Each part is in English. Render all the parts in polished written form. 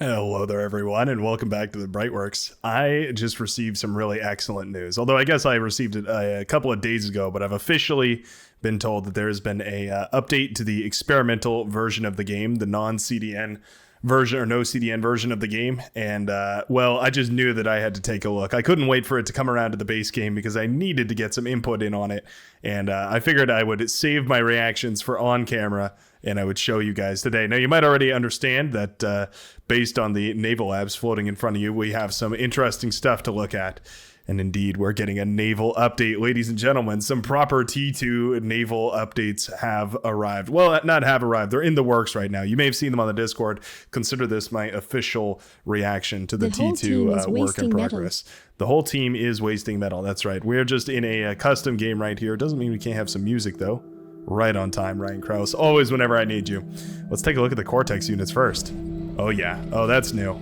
Hello there, everyone, and welcome back to the Brightworks. I just received some really excellent news. Although I guess I received it a couple of days ago, but I've officially been told that there has been a update to the experimental version of the game, the non-CDN version or no CDN version of the game. And well, I just knew that I had to take a look. I couldn't wait for it to come around to the base game because I needed to get some input in on it. And I figured I would save my reactions for on camera and I would show you guys today. Now, you might already understand that based on the naval labs floating in front of you, we have some interesting stuff to look at. And indeed, we're getting a naval update, ladies and gentlemen. Some proper T2 naval updates have arrived. Well, not have arrived. They're in the works right now. You may have seen them on the Discord. Consider this my official reaction to the T2 work in progress. The whole team is wasting metal. That's right. We're just in a custom game right here. Doesn't mean we can't have some music, though. Right on time, Ryan Krause. Always whenever I need you. Let's take a look at the Cortex units first. Oh, yeah. Oh, that's new.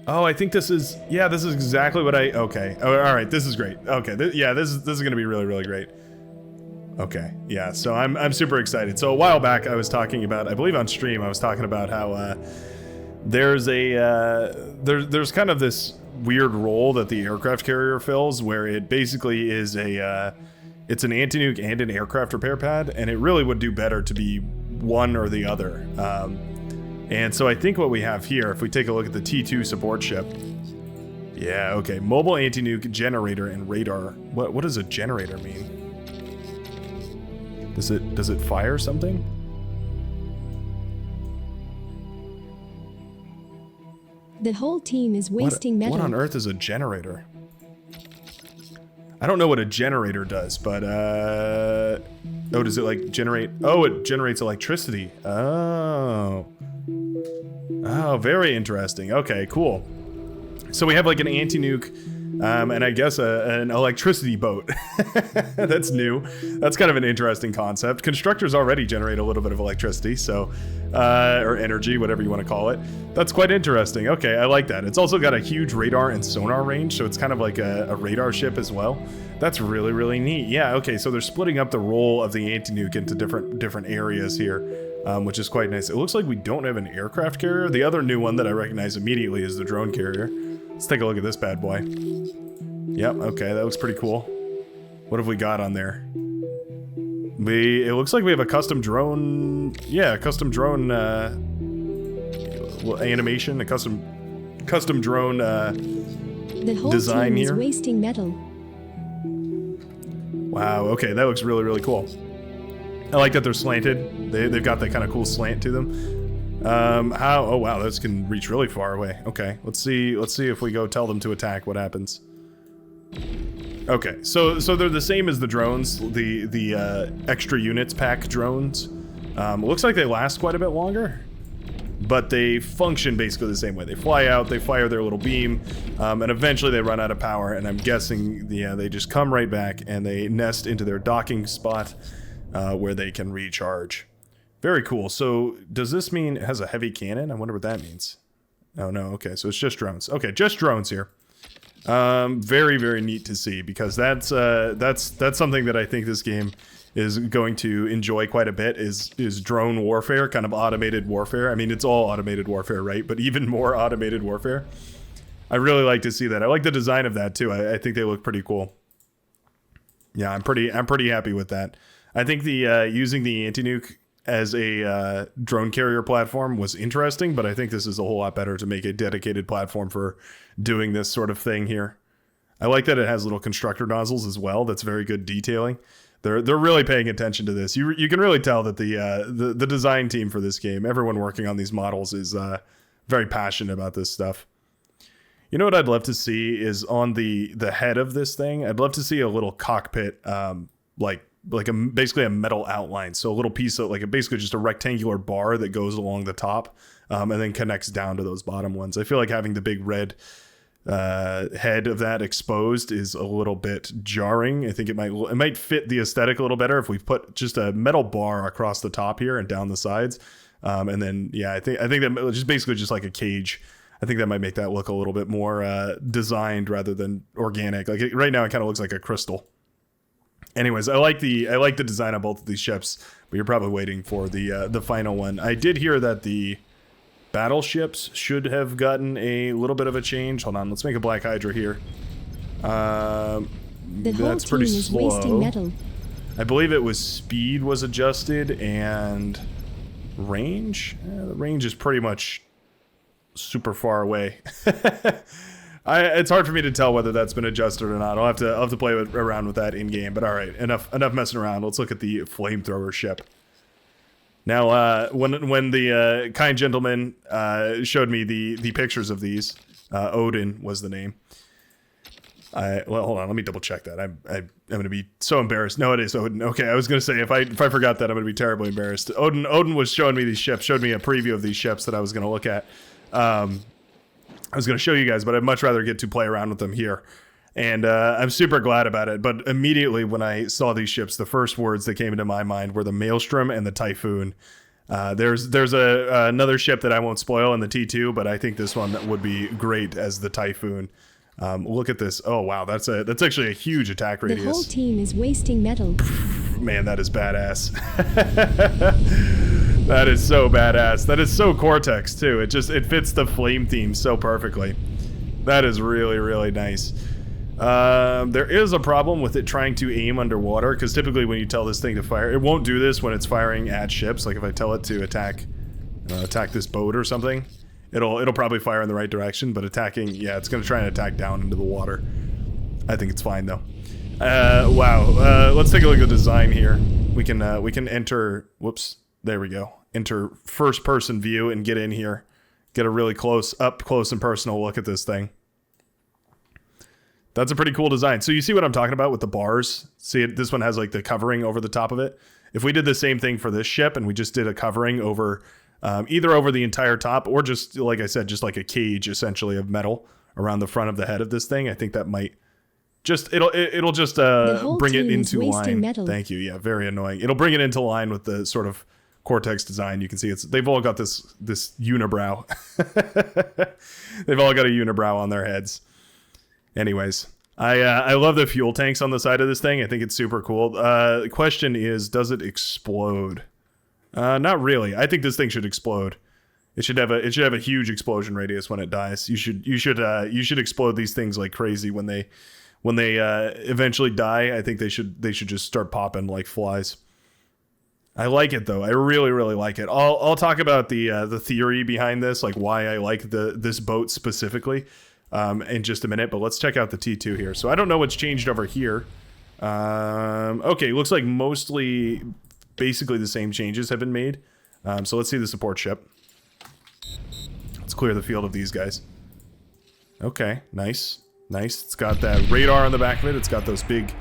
Oh, I think this is... Yeah, this is exactly what I... Okay. Oh, all right. This is great. Okay. This is going to be really, really great. Okay. Yeah, so I'm super excited. So a while back, I was talking about... I believe on stream, I was talking about how there's a... there's kind of this weird role that the aircraft carrier fills where it basically is a... it's an anti-nuke and an aircraft repair pad, and it really would do better to be one or the other. And so I think what we have here, if we take a look at the T2 support ship. Yeah, okay. Mobile anti-nuke, generator, and radar. What does a generator mean? Does it fire something? The whole team is wasting metal. What on earth is a generator? I don't know what a generator does, but oh, does it like generate? Oh, it generates electricity. Oh, very interesting. Okay, cool. So we have like an anti-nuke, and I guess an electricity boat. That's new. That's kind of an interesting concept. Constructors already generate a little bit of electricity, so or energy, whatever you want to call it. That's quite interesting. Okay, I like that. It's also got a huge radar and sonar range, so it's kind of like a radar ship as well. That's really, really neat. Yeah, okay, so they're splitting up the role of the anti-nuke into different areas here, which is quite nice. It looks like we don't have an aircraft carrier. The other new one that I recognize immediately is the drone carrier. Let's take a look at this bad boy. Yep, okay, that looks pretty cool. What have we got on there? It looks like we have a custom drone. Yeah, a custom drone animation, a custom drone the whole design team here. Is wasting metal. Wow, okay, that looks really, really cool. I like that they're slanted. They've got that kind of cool slant to them. Oh wow, those can reach really far away. Okay, let's see if we go tell them to attack, what happens. Okay, so they're the same as the drones, the extra units pack drones. Looks like they last quite a bit longer, but they function basically the same way. They fly out, they fire their little beam, and eventually they run out of power, and I'm guessing they just come right back and they nest into their docking spot where they can recharge. Very cool. So does this mean it has a heavy cannon? I wonder what that means. Oh no, okay, so it's just drones. Okay, just drones here. Very, very neat to see, because that's something that I think this game is going to enjoy quite a bit, is drone warfare, kind of automated warfare. I mean, it's all automated warfare, right? But even more automated warfare. I really like to see that. I like the design of that too. I think they look pretty cool. Yeah, I'm pretty happy with that. I think the using the anti-nuke as a drone carrier platform was interesting, but I think this is a whole lot better to make a dedicated platform for doing this sort of thing here. I like that it has little constructor nozzles as well. That's very good detailing. They're really paying attention to this. You can really tell that the design team for this game, everyone working on these models, is very passionate about this stuff. You know what I'd love to see is on the head of this thing. I'd love to see a little cockpit, basically a metal outline. So a little piece of basically just a rectangular bar that goes along the top, and then connects down to those bottom ones. I feel like having the big red head of that exposed is a little bit jarring. I think it might fit the aesthetic a little better if we put just a metal bar across the top here and down the sides, and then yeah, I think that just basically just like a cage. I think that might make that look a little bit more designed rather than organic. Right now, it kind of looks like a crystal. Anyways, I like the design of both of these ships, but you're probably waiting for the final one. I did hear that the Battleships should have gotten a little bit of a change. Hold on, let's make a Black Hydra here. The whole That's team pretty is wasting slow. metal. I believe it was speed was adjusted and range. The range is pretty much super far away. It's hard for me to tell whether that's been adjusted or not. I'll have to play around with that in game. But all right, enough messing around. Let's look at the flamethrower ship. Now, when the kind gentleman showed me the pictures of these, Odin was the name. Well, hold on, let me double check that. I'm going to be so embarrassed. No, it is Odin. Okay, I was going to say if I forgot that, I'm going to be terribly embarrassed. Odin was showing me these ships, showed me a preview of these ships that I was going to look at. I was going to show you guys, but I'd much rather get to play around with them here. And I'm super glad about it. But immediately when I saw these ships, the first words that came into my mind were the Maelstrom and the Typhoon. There's another ship that I won't spoil in the T2, but I think this one would be great as the Typhoon. Look at this. Oh, wow. That's actually a huge attack radius. The whole team is wasting metal. Man, that is badass. That is so badass. That is so Cortex, too. It fits the flame theme so perfectly. That is really, really nice. There is a problem with it trying to aim underwater, because typically when you tell this thing to fire, it won't do this when it's firing at ships. Like if I tell it to attack this boat or something, it'll probably fire in the right direction, but attacking, yeah, it's going to try and attack down into the water. I think it's fine, though. Wow. Let's take a look at the design here. We can enter, whoops, there we go. Enter first person view and get in here. Get a really up close and personal look at this thing. That's a pretty cool design. So you see what I'm talking about with the bars? See, this one has like the covering over the top of it. If we did the same thing for this ship and we just did a covering over, either over the entire top or just, like I said, just like a cage essentially of metal around the front of the head of this thing, I think that might just, it'll just bring it into line. Metal. Thank you. Yeah, very annoying. It'll bring it into line with the sort of Cortex design. You can see they've all got this unibrow. They've all got a unibrow on their heads. Anyways, I love the fuel tanks on the side of this thing. I think it's super cool. The question is, does it explode? Not really. I think this thing should explode. It should have a huge explosion radius when it dies. You should explode these things like crazy when they eventually die. I think they should just start popping like flies. I like it though. I really, really like it. I'll talk about the theory behind this, like why I like this boat specifically, in just a minute. But let's check out the T2 here. So I don't know what's changed over here. Okay, looks like mostly, basically the same changes have been made. So let's see the support ship. Let's clear the field of these guys. Okay, nice, nice. It's got that radar on the back of it. It's got those big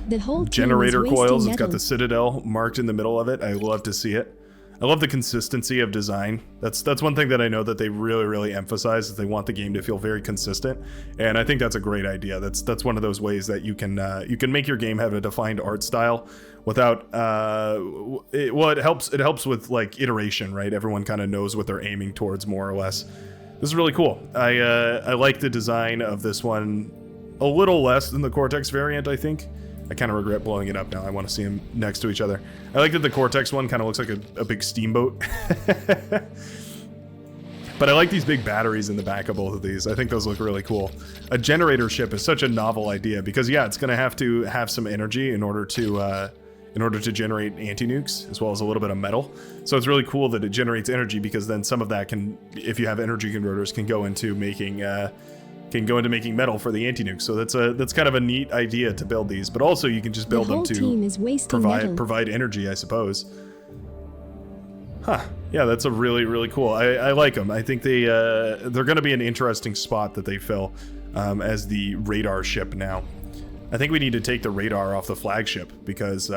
The whole generator coils. It's got metal. the Citadel marked in the middle of it. I love to see it. I love the consistency of design. That's one thing that I know that they really, really emphasize, is they want the game to feel very consistent, and I think that's a great idea. That's one of those ways that you can make your game have a defined art style without it helps with like iteration, right? Everyone kind of knows what they're aiming towards more or less. This is really cool. I like the design of this one a little less than the Cortex variant, I think. I kind of regret blowing it up now. I want to see them next to each other. I like that the Cortex one kind of looks like a big steamboat. But I like these big batteries in the back of both of these. I think those look really cool. A generator ship is such a novel idea because, yeah, it's going to have some energy in order to generate anti-nukes, as well as a little bit of metal. So it's really cool that it generates energy, because then some of that can, if you have energy converters, can go into making metal for the anti-nuke. So that's kind of a neat idea to build these, but also you can just build them to provide energy, I suppose. Huh. Yeah, that's a really, really cool. I like them. I think they're going to be an interesting spot that they fill as the radar ship now. I think we need to take the radar off the flagship, because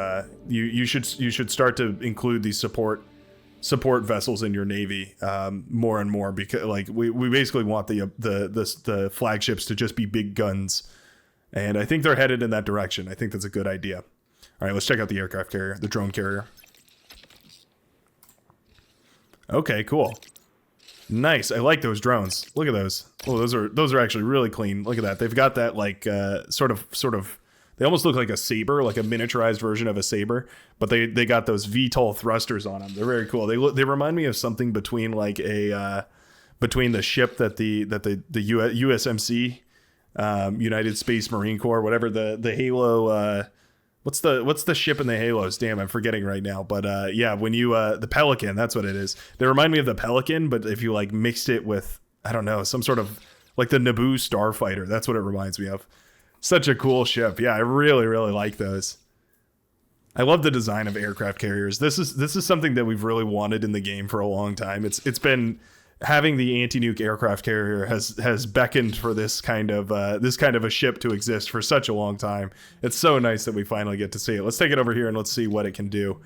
you should start to include these support vessels in your navy more and more, because like we basically want the flagships to just be big guns, and I think they're headed in that direction. I think that's a good idea. All right, let's check out the aircraft carrier, the drone carrier. Okay, cool. Nice. I like those drones. Look at those. Oh, those are actually really clean. Look at that. They've got that like sort of they almost look like a saber, like a miniaturized version of a saber, but they got those VTOL thrusters on them. They're very cool. They remind me of something between like a between the ship that the USMC, United Space Marine Corps, whatever the Halo, what's the ship in the Halos? Damn, I'm forgetting right now. But yeah, when you the Pelican, that's what it is. They remind me of the Pelican, but if you like mixed it with, I don't know, some sort of like the Naboo starfighter, that's what it reminds me of. Such a cool ship. Yeah, I really like those. I love the design of aircraft carriers. This is something that we've really wanted in the game for a long time. It's been having the anti-nuke aircraft carrier has beckoned for this kind of a ship to exist for such a long time. It's so nice that we finally get to see it. Let's take it over here and let's see what it can do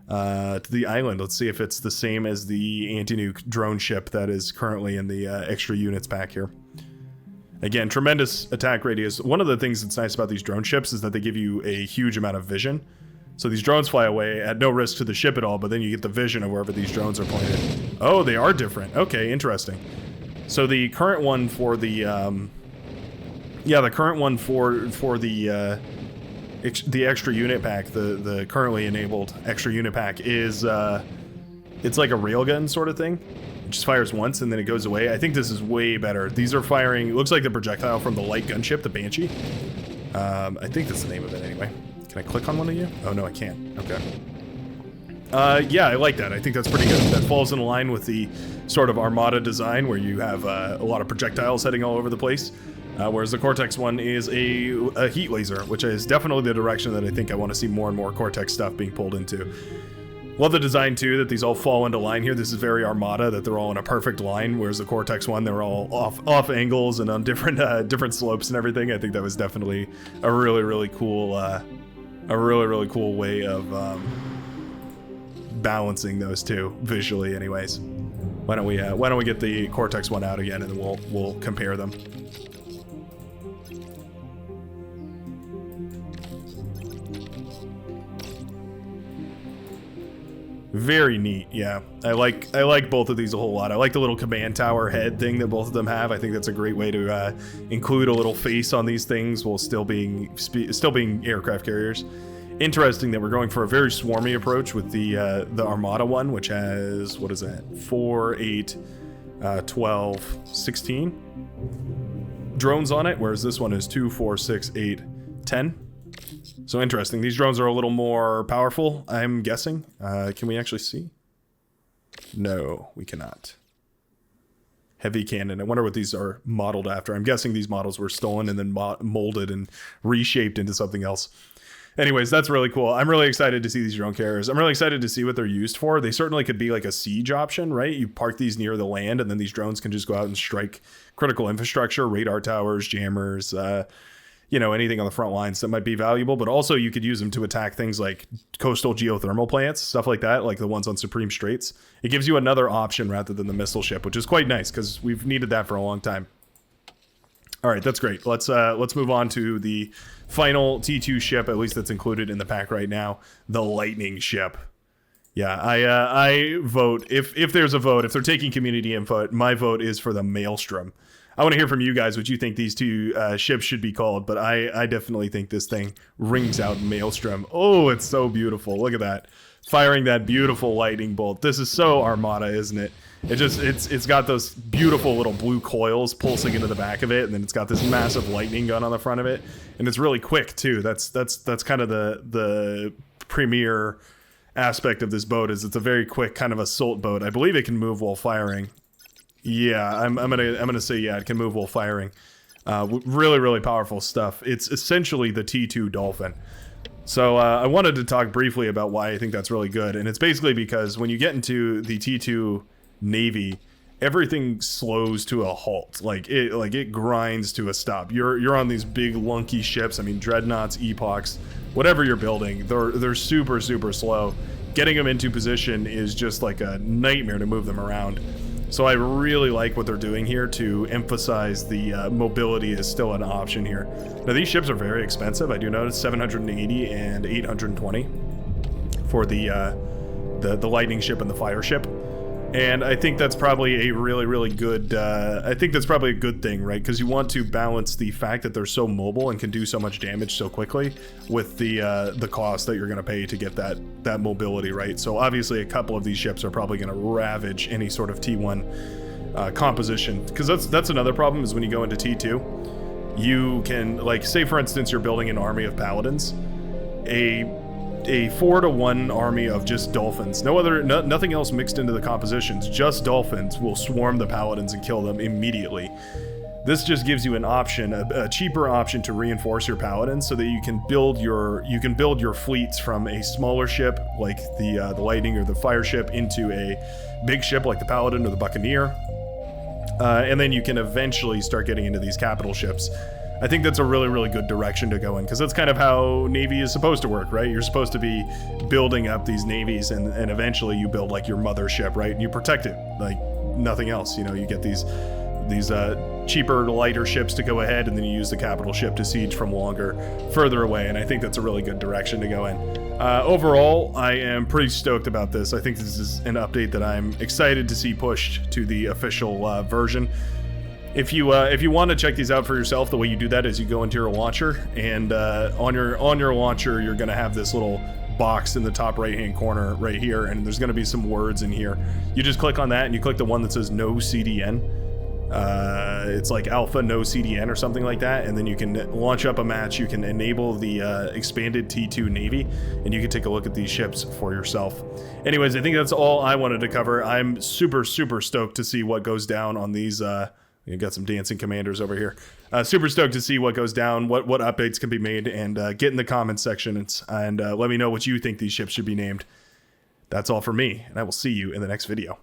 to the island. Let's see if it's the same as the anti-nuke drone ship that is currently in the extra units pack here. Again, tremendous attack radius. One of the things that's nice about these drone ships is that they give you a huge amount of vision. So these drones fly away at no risk to the ship at all, but then you get the vision of wherever these drones are pointed. Oh, they are different. Okay, interesting. So the current one for the the extra unit pack, the currently enabled extra unit pack is it's like a railgun sort of thing. It just fires once and then it goes away. I think this is way better. These are firing, it looks like the projectile from the light gunship, the Banshee. I think that's the name of it anyway. Can I click on one of you? Oh no, I can't. Okay. Yeah, I like that. I think that's pretty good. That falls in line with the sort of Armada design where you have a lot of projectiles heading all over the place. Whereas the Cortex one is a heat laser, which is definitely the direction that I think I want to see more and more Cortex stuff being pulled into. Love the design too, that these all fall into line here. This is very Armada, that they're all in a perfect line, whereas the Cortex one, they're all off angles and on different slopes and everything. I think that was definitely a really cool way of balancing those two visually. Anyways, why don't we get the Cortex one out again and then we'll compare them. Very neat. Yeah, I like both of these a whole lot. I like the little command tower head thing that both of them have. I think that's a great way to include a little face on these things while still being aircraft carriers. Interesting that we're going for a very swarmy approach with the Armada one, which has, what is that, 4, 8, 12, 16 drones on it, whereas this one is 2, 4, 6, 8, 10. So interesting. These drones are a little more powerful, I'm guessing. Can we actually see? No, we cannot. Heavy cannon. I wonder what these are modeled after. I'm guessing these models were stolen and then molded and reshaped into something else. Anyways, that's really cool. I'm really excited to see these drone carriers. I'm really excited to see what they're used for. They certainly could be like a siege option, right? You park these near the land and then these drones can just go out and strike critical infrastructure, radar towers, jammers, anything on the front lines that might be valuable. But also you could use them to attack things like coastal geothermal plants, stuff like that, like the ones on Supreme Straits. It gives you another option rather than the missile ship, which is quite nice because we've needed that for a long time. All right, that's great. Let's move on to the final T2 ship, at least that's included in the pack right now, the Lightning ship. Yeah, I vote, if there's a vote, if they're taking community input, my vote is for the Maelstrom. I want to hear from you guys what you think these two ships should be called, but I definitely think this thing rings out Maelstrom. Oh, it's so beautiful. Look at that. Firing that beautiful lightning bolt. This is so Armada, isn't it? It's got those beautiful little blue coils pulsing into the back of it, and then it's got this massive lightning gun on the front of it, and it's really quick too. That's kind of the premier aspect of this boat, is it's a very quick kind of assault boat. I believe it can move while firing. Yeah, I'm gonna say yeah, it can move while firing. Really powerful stuff. It's essentially the T2 Dolphin. So I wanted to talk briefly about why I think that's really good, and it's basically because when you get into the T2 Navy, everything slows to a halt. Like it grinds to a stop. You're on these big lunky ships. I mean, dreadnoughts, epochs, whatever you're building, they're super slow. Getting them into position is just like a nightmare to move them around. So I really like what they're doing here to emphasize the mobility is still an option here. Now these ships are very expensive. I do notice 780 and 820 for the Lightning ship and the Fire ship. And I think that's probably a really good, I think that's probably a good thing, right? Because you want to balance the fact that they're so mobile and can do so much damage so quickly with the cost that you're going to pay to get that mobility, right? So obviously a couple of these ships are probably going to ravage any sort of T1 composition, because that's another problem is when you go into T2, you can, like, say for instance you're building an army of paladins, a 4-to-1 army of just dolphins, nothing else mixed into the compositions, just dolphins will swarm the paladins and kill them immediately. This just gives you an option, a cheaper option to reinforce your paladins so that you can build your fleets from a smaller ship like the lightning or the fire ship into a big ship like the paladin or the buccaneer, and then you can eventually start getting into these capital ships. I think that's a really, really good direction to go in, because that's kind of how Navy is supposed to work, right? You're supposed to be building up these navies, and eventually you build like your mothership, right? And you protect it like nothing else. You know, you get these cheaper, lighter ships to go ahead, and then you use the capital ship to siege from further away, and I think that's a really good direction to go in. Overall, I am pretty stoked about this. I think this is an update that I'm excited to see pushed to the official version. If you want to check these out for yourself, the way you do that is you go into your launcher, and on your launcher, you're going to have this little box in the top right-hand corner right here, and there's going to be some words in here. You just click on that, and you click the one that says no CDN. It's like alpha no CDN or something like that, and then you can launch up a match. You can enable the expanded T2 Navy, and you can take a look at these ships for yourself. Anyways, I think that's all I wanted to cover. I'm super stoked to see what goes down on these. You got some dancing commanders over here. Super stoked to see what goes down, what updates can be made, and get in the comments section and let me know what you think these ships should be named. That's all for me, and I will see you in the next video.